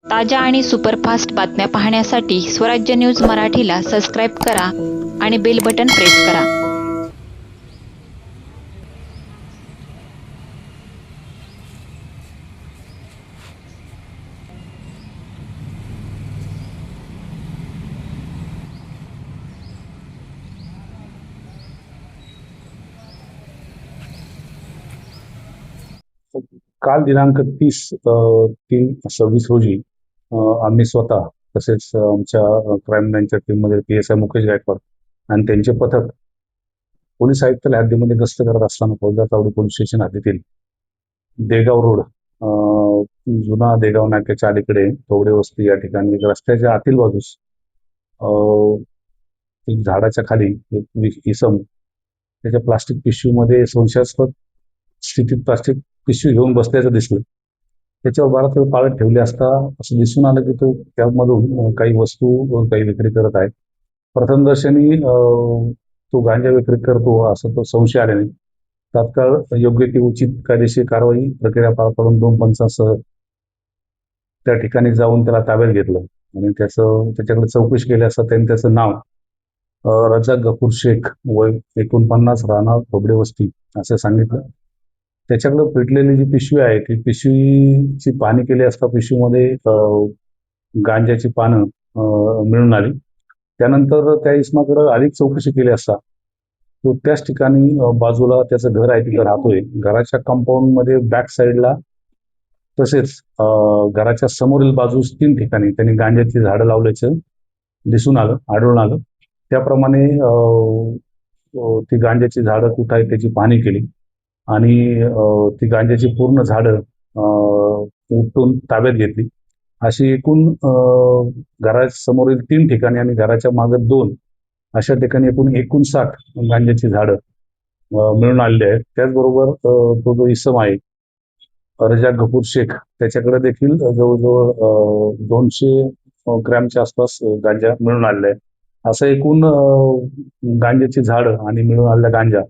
ताज्या आणि सुपरफास्ट बातम्या पाहण्यासाठी स्वराज्य न्यूज मराठीला सबस्क्राईब करा आणि बेल बटन प्रेस करा. काल दिनांक 30/3/26 रोजी आम्ही स्वतः तसेच आमच्या क्राईम ब्रँचच्या टीममध्ये PSI मुकेश गायकवाड आणि त्यांचे पथक पोलीस आयुक्तालय हद्दीमध्ये गस्त करत असताना फौजदार चावडी पोलीस स्टेशन हद्दीतील देगाव रोड जुना देगाव नाक्याच्या अलीकडे थोडे वस्ती या ठिकाणी रस्त्याच्या आतील बाजूस एक झाडाच्या खाली एक इसम त्याच्या प्लास्टिक पिशवीमध्ये संशयास्पद स्थितीत प्लास्टिक पिशवी घेऊन बसल्याचं दिसलं. त्याच्यावर बराच वेळ पाळत ठेवले असता असं दिसून आलं की तो त्यामधून काही वस्तू काही विक्री करत आहे. प्रथमदर्शनी तो गांजा विक्री करतो असं तो संशय आल्याने तात्काळ योग्य ती उचित कायदेशीर कारवाई प्रक्रिया पार पाडून 2 पंचांसह त्या ठिकाणी जाऊन त्याला ताब्यात घेतलं आणि त्याच्याकडे चौकशी केली असता त्यांनी त्याचं नाव रजाक गफूर शेख वय 49 राहणार खोबडे वस्ती असं सांगितलं. त्याच्याकडे पेटलेली जी पिशवी आहे ती पिशवीची पाहणी केली असता पिशवीमध्ये गांजाची पानं मिळून आली. त्यानंतर त्या इसमाकडे अधिक चौकशी केली असता तो त्याच ठिकाणी बाजूला त्याचं घर आहे तिथं राहतोय. घराच्या कंपाऊंडमध्ये बॅक साईडला तसेच घराच्या समोरील बाजूस 3 ठिकाणी त्यांनी गांजाची झाडं लावल्याचं आढळून आलं. त्याप्रमाणे ती गांजाची झाडं कुठं आहेत त्याची पाहणी केली आणि ती गांजाची पूर्ण झाडं उपटून ताब्यात घेतली. अशी एकूण घरासमोरील 3 ठिकाणी आणि घराच्या मागे 2 अशा ठिकाणी एकूण 59 गांजाची झाडं मिळून आलेली आहेत. त्याचबरोबर तो जो इसम आहे रजाक गफूर शेख त्याच्याकडे देखील जवळजवळ 200 ग्रॅमच्या आसपास गांजा मिळून आलेला आहे. असं एकूण गांजाची झाडं आणि मिळून आलेला गांजा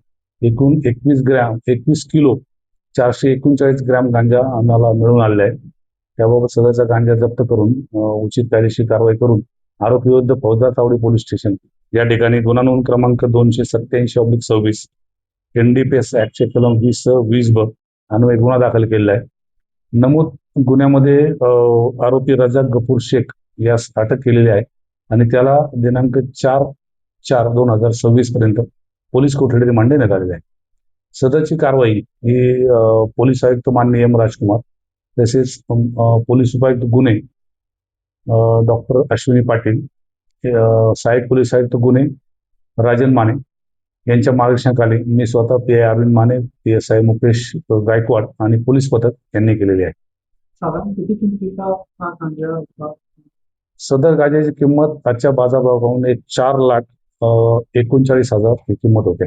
एकूण 21 किलो 439 ग्रॅम गांजा आम्हाला मिळून आलेला आहे. त्याबाबत सदरचा गांजा जप्त करून उचित कायदेशीर कारवाई करून आरोपी विरुद्ध फौजदार चावडी पोलीस स्टेशन या ठिकाणी गुन्हा नोंद क्रमांक 287/26 NDPS ऍक्टचे कलम 20/20 अन्वये गुन्हा दाखल केलेला आहे. नमूद गुन्ह्यामध्ये आरोपी रजाक गफूर शेख यास अटक केलेली आहे आणि त्याला दिनांक 4/4/2026 पर्यंत पोलीस कोठडीत मांडण्यात आलेले आहे. सदरची कारवाई ही पोलीस आयुक्त माननीय M. राजकुमार तसेच पोलीस उपायुक्त गुन्हे डॉक्टर अश्विनी पाटील, सहाय्यक पोलीस आयुक्त गुन्हे राजन माने यांच्या मार्गदर्शनाखाली मी स्वतः PI अरविंद माने, PSI मुकेश गायकवाड आणि पोलीस पथक यांनी केलेले आहे. साधारण किती किमतीचा हा गांजा होता? सदर गांजाची किंमत आजच्या बाजारभावाप्रमाणे 4,39,000 ही किंमत होते.